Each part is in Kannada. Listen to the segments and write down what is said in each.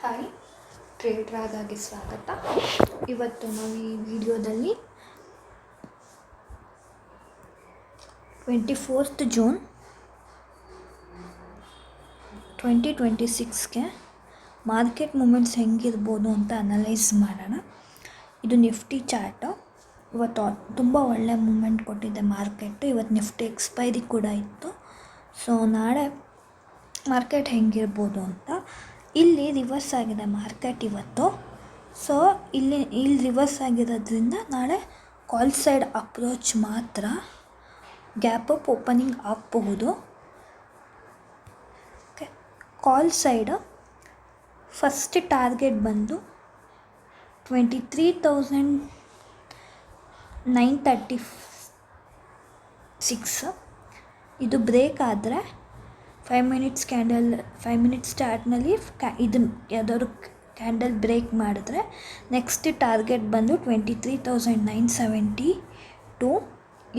ಹಾಯ್, ಟ್ರೇಡ್ ರಾಗಾಗಿ ಸ್ವಾಗತ. ಇವತ್ತು ನಾವು ಈ ವಿಡಿಯೋದಲ್ಲಿ 24th ಜೂನ್ 2026ಗೆ ಮಾರ್ಕೆಟ್ ಮೂಮೆಂಟ್ಸ್ ಹೆಂಗಿರ್ಬೋದು ಅಂತ ಅನಲೈಸ್ ಮಾಡೋಣ. ಇದು ನಿಫ್ಟಿ ಚಾರ್ಟು. ಇವತ್ತು ತುಂಬ ಒಳ್ಳೆ ಮೂಮೆಂಟ್ ಕೊಟ್ಟಿದೆ ಮಾರ್ಕೆಟು. ಇವತ್ತು ನಿಫ್ಟಿ ಎಕ್ಸ್ಪೈರಿ ಕೂಡ ಇತ್ತು. ಸೊ ನಾಳೆ ಮಾರ್ಕೆಟ್ ಹೆಂಗಿರ್ಬೋದು ಅಂತ. ಇಲ್ಲಿ ರಿವರ್ಸ್ ಆಗಿದೆ ಮಾರ್ಕೆಟ್ ಇವತ್ತು. ಸೊ ಇಲ್ಲಿ ರಿವರ್ಸ್ ಆಗಿರೋದ್ರಿಂದ ನಾಳೆ ಕಾಲ್ ಸೈಡ್ ಅಪ್ರೋಚ್ ಮಾತ್ರ ಗ್ಯಾಪ್ ಅಪ್ ಓಪನಿಂಗ್ ಆಗಬಹುದು. ಓಕೆ, ಕಾಲ್ ಸೈಡ್ ಫಸ್ಟ್ ಟಾರ್ಗೆಟ್ ಬಂದು 23,936. ಇದು ಬ್ರೇಕ್ ಆದರೆ 5 ಮಿನಿಟ್ಸ್ ಚಾರ್ಟ್ನಲ್ಲಿ ಇದನ್ನು ಯಾವುದಾದ್ರು ಕ್ಯಾಂಡಲ್ ಬ್ರೇಕ್ ಮಾಡಿದ್ರೆ ನೆಕ್ಸ್ಟ್ ಟಾರ್ಗೆಟ್ ಬಂದು 23,972.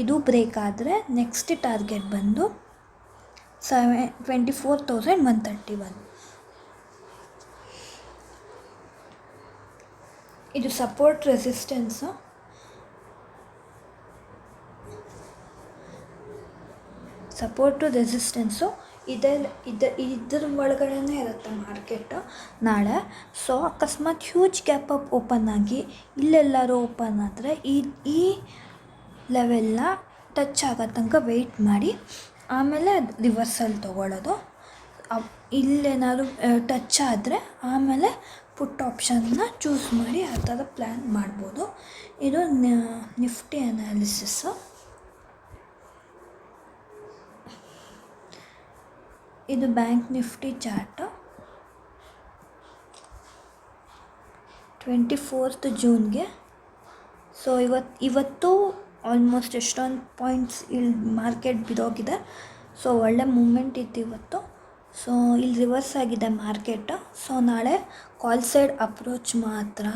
ಇದು ಬ್ರೇಕ್ ಆದರೆ ನೆಕ್ಸ್ಟ್ ಟಾರ್ಗೆಟ್ ಬಂದು 24,131. ಇದು ಸಪೋರ್ಟ್ ರೆಸಿಸ್ಟೆನ್ಸು. ಇದ್ರ ಒಳಗಡೆನೇ ಇರುತ್ತೆ ಮಾರ್ಕೆಟು ನಾಳೆ. ಸೊ ಅಕಸ್ಮಾತ್ ಹ್ಯೂಜ್ ಗ್ಯಾಪ್ ಅಪ್ ಓಪನ್ ಆಗಿ ಇಲ್ಲೆಲ್ಲರೂ ಓಪನ್ ಆದರೆ ಈ ಲೆವೆಲ್ನ ಟಚ್ ಆಗೋ ತನಕ ವೆಯ್ಟ್ ಮಾಡಿ ಆಮೇಲೆ ರಿವರ್ಸಲ್ ತೊಗೊಳ್ಳೋದು. ಇಲ್ಲೇನಾದ್ರು ಟಚ್ ಆದರೆ ಆಮೇಲೆ ಪುಟ್ ಆಪ್ಷನ್ನ ಚೂಸ್ ಮಾಡಿ ಆ ಥರ ಪ್ಲ್ಯಾನ್ ಮಾಡ್ಬೋದು. ಇದು ನಿಫ್ಟಿ ಅನಾಲಿಸಿಸ್ಸು. ಇದು ಬ್ಯಾಂಕ್ ನಿಫ್ಟಿ ಚಾರ್ಟು 24th ಜೂನ್ಗೆ. ಸೊ ಇವತ್ತು ಆಲ್ಮೋಸ್ಟ್ ಎಷ್ಟೊಂದು ಪಾಯಿಂಟ್ಸ್ ಇಲ್ಲಿ ಮಾರ್ಕೆಟ್ ಬಿದ್ದೋಗಿದೆ. ಸೊ ಒಳ್ಳೆ ಮೂಮೆಂಟ್ ಇತ್ತು ಇವತ್ತು. ಸೊ ಇಲ್ಲಿ ರಿವರ್ಸ್ ಆಗಿದೆ ಮಾರ್ಕೆಟು. ಸೊ ನಾಳೆ ಕಾಲ್ ಸೈಡ್ ಅಪ್ರೋಚ್ ಮಾತ್ರ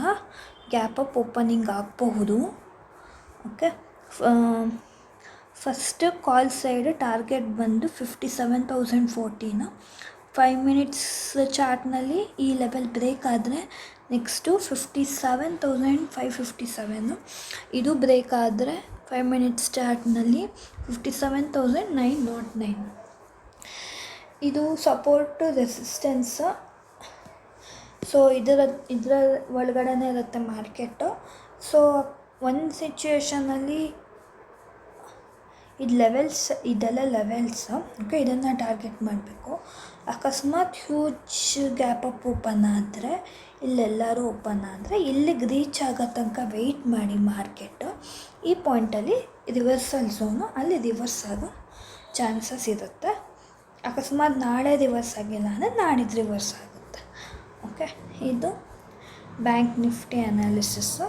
ಗ್ಯಾಪ್ ಅಪ್ ಓಪನಿಂಗ್ ಆಗಬಹುದು. Okay, first call side target ಬಂದು 57,014. 5 ಮಿನಿಟ್ಸ್ ಚಾರ್ಟ್ನಲ್ಲಿ ಈ ಲೆವೆಲ್ ಬ್ರೇಕ್ ಆದರೆ ನೆಕ್ಸ್ಟು 57,557. ಇದು ಬ್ರೇಕ್ ಆದರೆ 5 ಮಿನಿಟ್ಸ್ ಚಾರ್ಟ್ನಲ್ಲಿ 57,909. ಇದು ಸಪೋರ್ಟು ರೆಸಿಸ್ಟೆನ್ಸ್. ಸೊ ಇದರ ಒಳಗಡೆನೇ ಇರುತ್ತೆ ಮಾರ್ಕೆಟು. ಸೊ ಒಂದು ಸಿಚುವೇಷನಲ್ಲಿ ಇದೆಲ್ಲ ಲೆವೆಲ್ಸ್. ಓಕೆ, ಇದನ್ನು ಟಾರ್ಗೆಟ್ ಮಾಡಬೇಕು. ಅಕಸ್ಮಾತ್ ಹ್ಯೂಜ್ ಗ್ಯಾಪ್ ಅಪ್ ಓಪನ್ ಆದರೆ ಇಲ್ಲೆಲ್ಲರೂ ಓಪನ್ ಆದರೆ ಇಲ್ಲಿಗೆ ರೀಚ್ ಆಗೋ ತನಕ ವೆಯ್ಟ್ ಮಾಡಿ ಮಾರ್ಕೆಟು. ಈ ಪಾಯಿಂಟಲ್ಲಿ ರಿವರ್ಸಲ್ ಝೋನು, ಅಲ್ಲಿ ರಿವರ್ಸ್ ಆಗೋ ಚಾನ್ಸಸ್ ಇರುತ್ತೆ. ಅಕಸ್ಮಾತ್ ನಾಳೆ ರಿವರ್ಸ್ ಆಗಿಲ್ಲ ಅಂದರೆ ನಾಡಿದ್ದು ರಿವರ್ಸ್ ಆಗುತ್ತೆ. ಓಕೆ, ಇದು ಬ್ಯಾಂಕ್ ನಿಫ್ಟಿ ಅನಾಲಿಸಿಸ್ಸು.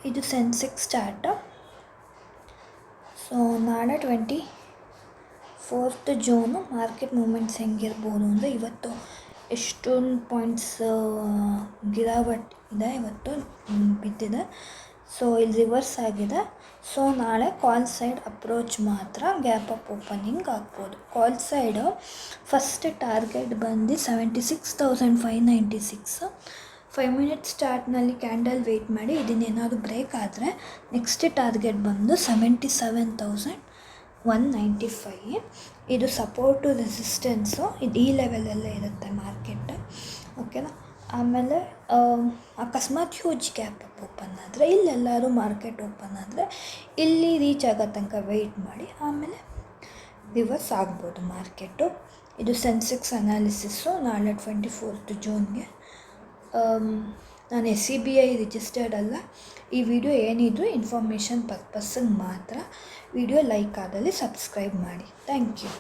ಇದು ಸೆನ್ಸೆಕ್ಸ್ ಚಾರ್ಟು. ಸೊ ನಾಳೆ 24th ಜೂನು ಮಾರ್ಕೆಟ್ ಮೂಮೆಂಟ್ಸ್ ಹೆಂಗಿರ್ಬೋದು ಅಂದರೆ ಇವತ್ತು ಎಷ್ಟೊಂದು ಪಾಯಿಂಟ್ಸ್ ಗಿರಾವಟ್ ಇದೆ, ಇವತ್ತು ಬಿದ್ದಿದೆ. ಸೊ ಇಲ್ಲಿ ರಿವರ್ಸ್ ಆಗಿದೆ. ಸೊ ನಾಳೆ ಕಾಲ್ ಸೈಡ್ ಅಪ್ರೋಚ್ ಮಾತ್ರ ಗ್ಯಾಪ್ ಅಪ್ ಓಪನಿಂಗ್ ಆಗ್ಬೋದು. ಕಾಲ್ ಸೈಡು ಫಸ್ಟ್ ಟಾರ್ಗೆಟ್ ಬಂದು 76,596. 5 ಮಿನಿಟ್ಸ್ ಚಾರ್ಟ್ನಲ್ಲಿ ಕ್ಯಾಂಡಲ್ ವೆಯ್ಟ್ ಮಾಡಿ ಇದನ್ನೇನಾದರೂ ಬ್ರೇಕ್ ಆದರೆ ನೆಕ್ಸ್ಟ್ ಟಾರ್ಗೆಟ್ ಬಂದು 77,195. ಇದು ಸಪೋರ್ಟು ರೆಸಿಸ್ಟೆನ್ಸು. ಇದು ಈ ಲೆವೆಲಲ್ಲೇ ಇರುತ್ತೆ ಮಾರ್ಕೆಟ್. ಓಕೆನಾ. ಆಮೇಲೆ ಅಕಸ್ಮಾತ್ ಹ್ಯೂಜ್ ಗ್ಯಾಪ್ ಅಪ್ ಓಪನ್ ಆದರೆ ಇಲ್ಲೆಲ್ಲರೂ ಮಾರ್ಕೆಟ್ ಓಪನ್ ಆದರೆ ಇಲ್ಲಿ ರೀಚ್ ಆಗೋ ತನಕ ವೆಯ್ಟ್ ಮಾಡಿ ಆಮೇಲೆ ರಿವರ್ಸ್ ಆಗ್ಬೋದು ಮಾರ್ಕೆಟು. ಇದು ಸೆನ್ಸೆಕ್ಸ್ ಅನಾಲಿಸಿಸ್ಸು ನಾಳೆ 24th ಜೂನ್ಗೆ. ನಾನು SCBI ರಿಜಿಸ್ಟರ್ಡ್ ಅಲ್ಲ. ಈ ವಿಡಿಯೋ ಏನಿದ್ರು ಇನ್ಫಾರ್ಮೇಷನ್ ಪರ್ಪಸ್ಸಿಗೆ ಮಾತ್ರ. ವಿಡಿಯೋ ಲೈಕ್ ಆದಲ್ಲಿ ಸಬ್ಸ್ಕ್ರೈಬ್ ಮಾಡಿ. Thank you.